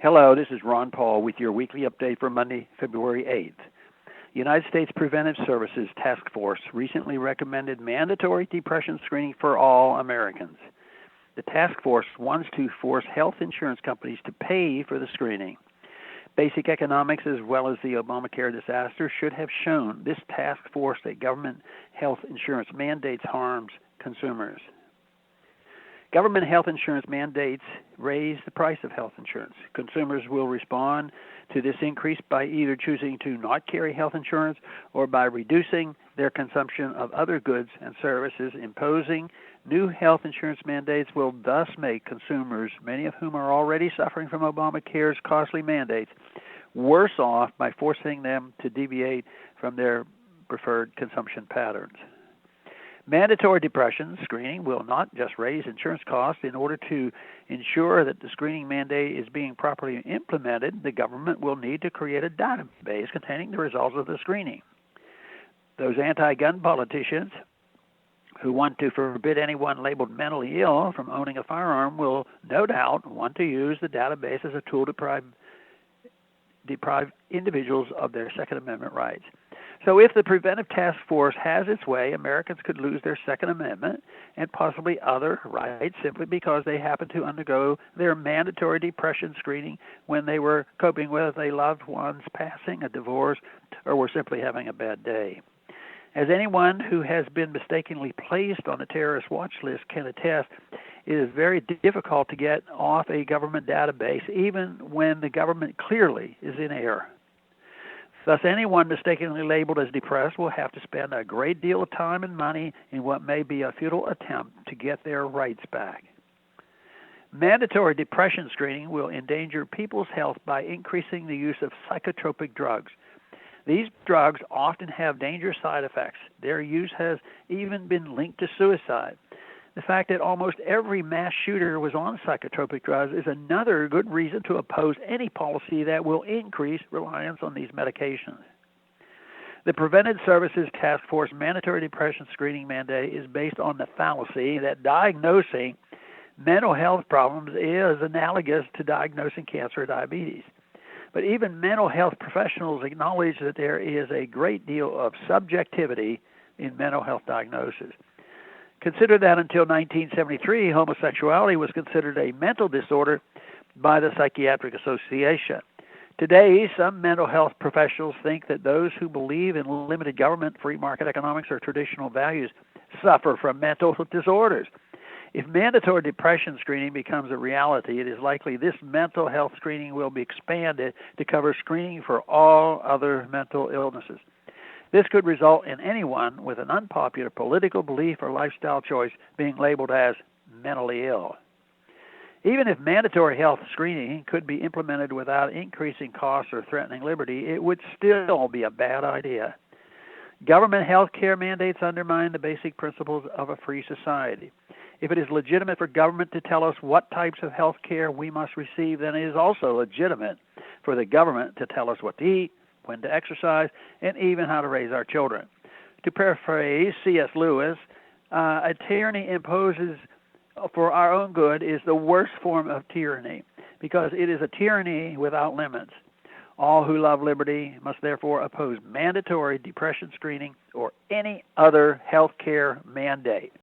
Hello, this is Ron Paul with your weekly update for Monday, February 8th. United States Preventive Services Task Force recently recommended mandatory depression screening for all Americans. The task force wants to force health insurance companies to pay for the screening. Basic economics as well as the Obamacare disaster should have shown this task force that government health insurance mandates harms consumers. Government health insurance mandates raise the price of health insurance. Consumers will respond to this increase by either choosing to not carry health insurance or by reducing their consumption of other goods and services. Imposing new health insurance mandates will thus make consumers, many of whom are already suffering from Obamacare's costly mandates, worse off by forcing them to deviate from their preferred consumption patterns. Mandatory depression screening will not just raise insurance costs. In order to ensure that the screening mandate is being properly implemented, the government will need to create a database containing the results of the screening. Those anti-gun politicians who want to forbid anyone labeled mentally ill from owning a firearm will no doubt want to use the database as a tool to deprive individuals of their Second Amendment rights. So if the Preventive Task Force has its way, Americans could lose their Second Amendment and possibly other rights simply because they happen to undergo their mandatory depression screening when they were coping with a loved one's passing, a divorce, or were simply having a bad day. As anyone who has been mistakenly placed on a terrorist watch list can attest, it is very difficult to get off a government database even when the government clearly is in error. Thus, anyone mistakenly labeled as depressed will have to spend a great deal of time and money in what may be a futile attempt to get their rights back. Mandatory depression screening will endanger people's health by increasing the use of psychotropic drugs. These drugs often have dangerous side effects. Their use has even been linked to suicide. The fact that almost every mass shooter was on psychotropic drugs is another good reason to oppose any policy that will increase reliance on these medications. The Preventive Services Task Force mandatory depression screening mandate is based on the fallacy that diagnosing mental health problems is analogous to diagnosing cancer or diabetes. But even mental health professionals acknowledge that there is a great deal of subjectivity in mental health diagnosis. Consider that until 1973, homosexuality was considered a mental disorder by the Psychiatric Association. Today, some mental health professionals think that those who believe in limited government, free market economics, or traditional values suffer from mental disorders. If mandatory depression screening becomes a reality, it is likely this mental health screening will be expanded to cover screening for all other mental illnesses. This could result in anyone with an unpopular political belief or lifestyle choice being labeled as mentally ill. Even if mandatory health screening could be implemented without increasing costs or threatening liberty, it would still be a bad idea. Government health care mandates undermine the basic principles of a free society. If it is legitimate for government to tell us what types of health care we must receive, then it is also legitimate for the government to tell us what to eat, when to exercise, and even how to raise our children. To paraphrase C.S. Lewis, a tyranny imposes for our own good is the worst form of tyranny because it is a tyranny without limits. All who love liberty must therefore oppose mandatory depression screening or any other health care mandate.